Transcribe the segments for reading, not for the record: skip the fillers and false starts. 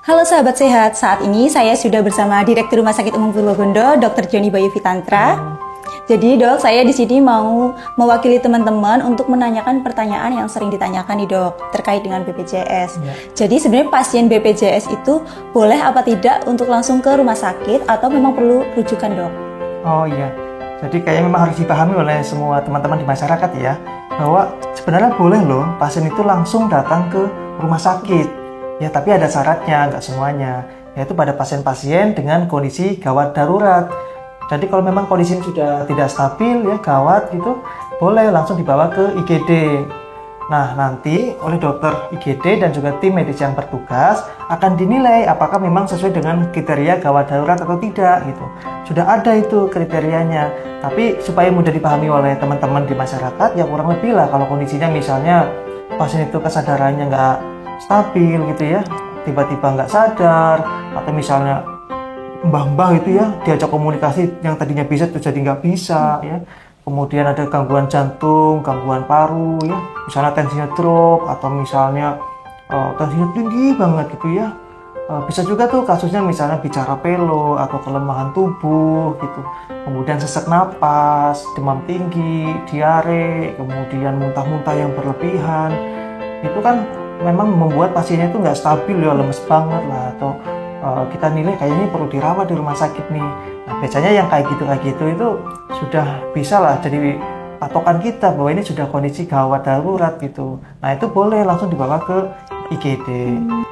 Halo sahabat sehat, saat ini saya sudah bersama Direktur Rumah Sakit Umum Purwogondo, Dr. Joni Bayu Fitantra. Jadi dok, saya di sini mau mewakili teman-teman untuk menanyakan pertanyaan yang sering ditanyakan nih dok, terkait dengan BPJS. Jadi sebenarnya pasien BPJS itu boleh apa tidak untuk langsung ke rumah sakit atau memang perlu rujukan dok? Oh iya, jadi kayaknya memang harus dipahami oleh semua teman-teman di masyarakat ya, bahwa sebenarnya boleh loh pasien itu langsung datang ke rumah sakit. Ya, tapi ada syaratnya, nggak semuanya, yaitu pada pasien-pasien dengan kondisi gawat darurat. Jadi kalau memang kondisinya sudah tidak stabil, ya gawat gitu, boleh langsung dibawa ke IGD. Nah, nanti oleh dokter IGD dan juga tim medis yang bertugas akan dinilai apakah memang sesuai dengan kriteria gawat darurat atau tidak gitu. Sudah ada itu kriterianya, tapi supaya mudah dipahami oleh teman-teman di masyarakat, ya kurang lebih lah kalau kondisinya misalnya pasien itu kesadarannya nggak stabil gitu ya, tiba-tiba nggak sadar, atau misalnya mbah-mbah itu ya diajak komunikasi yang tadinya bisa tuh jadi nggak bisa ya, kemudian ada gangguan jantung, gangguan paru ya, misalnya tensinya drop atau misalnya tensinya tinggi banget gitu ya. Bisa juga tuh kasusnya misalnya bicara pelo atau kelemahan tubuh gitu, kemudian sesak napas, demam tinggi, diare, kemudian muntah-muntah yang berlebihan. Itu kan memang membuat pasiennya itu nggak stabil ya, lemes banget lah, atau kita nilai kayaknya perlu dirawat di rumah sakit nih. Nah, biasanya yang kayak gitu itu sudah bisa lah jadi patokan kita bahwa ini sudah kondisi gawat darurat gitu. Nah, itu boleh langsung dibawa ke IGD.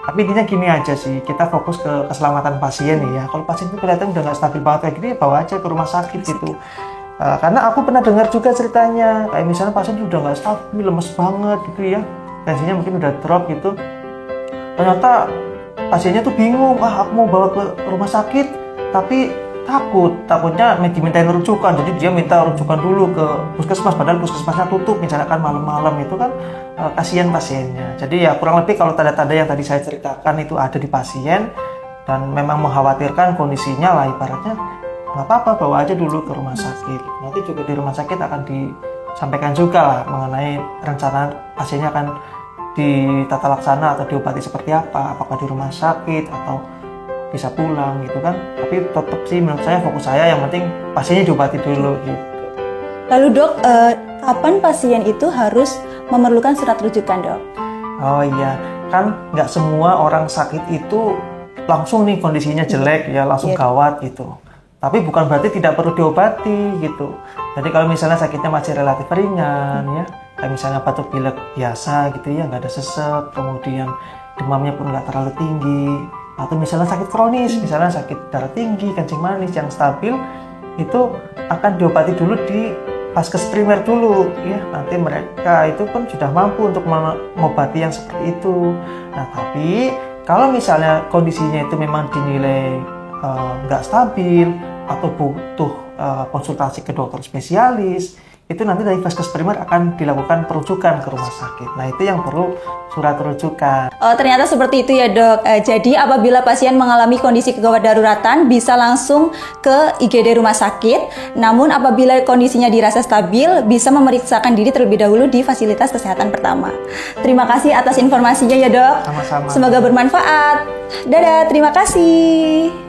Tapi intinya gini aja sih, kita fokus ke keselamatan pasien nih ya. Kalau pasien itu kelihatan udah nggak stabil banget kayak gini, ya bawa aja ke rumah sakit gitu. Karena aku pernah dengar juga ceritanya, kayak misalnya pasien udah nggak stabil, lemes banget gitu ya, tensinya mungkin udah drop gitu, ternyata pasiennya tuh bingung, aku mau bawa ke rumah sakit tapi takutnya dimintain rujukan, jadi dia minta rujukan dulu ke puskesmas, padahal puskesmasnya tutup misalnya kan malam-malam, itu kan kasihan pasiennya. Jadi ya kurang lebih kalau tanda-tanda yang tadi saya ceritakan itu ada di pasien dan memang mengkhawatirkan kondisinya lah, ibaratnya nggak apa-apa, bawa aja dulu ke rumah sakit. Nanti juga di rumah sakit akan disampaikan juga lah mengenai rencana pasiennya akan ditata laksana atau diobati seperti apa, apakah di rumah sakit atau bisa pulang gitu kan. Tapi tetap sih menurut saya fokus saya yang penting pasiennya diobati dulu gitu. Lalu dok, kapan pasien itu harus memerlukan surat rujukan dok? Oh iya, kan nggak semua orang sakit itu langsung nih kondisinya jelek ya, langsung gawat gitu. Tapi bukan berarti tidak perlu diobati gitu. Jadi kalau misalnya sakitnya masih relatif ringan ya, kayak misalnya batuk pilek biasa gitu ya, nggak ada sesek, kemudian demamnya pun nggak terlalu tinggi, atau misalnya sakit kronis, misalnya sakit darah tinggi, kencing manis yang stabil, itu akan diobati dulu di vaskes primer dulu ya. Nanti mereka itu pun sudah mampu untuk mengobati yang seperti itu. Nah, tapi kalau misalnya kondisinya itu memang dinilai nggak stabil atau butuh konsultasi ke dokter spesialis, itu nanti dari vaskes primer akan dilakukan perujukan ke rumah sakit. Nah, itu yang perlu surat rujukan. Oh, ternyata seperti itu ya dok. Jadi apabila pasien mengalami kondisi kegawat daruratan bisa langsung ke IGD rumah sakit. Namun apabila kondisinya dirasa stabil bisa memeriksakan diri terlebih dahulu di fasilitas kesehatan pertama. Terima kasih atas informasinya ya dok. Sama-sama. Semoga bermanfaat. Dadah, terima kasih.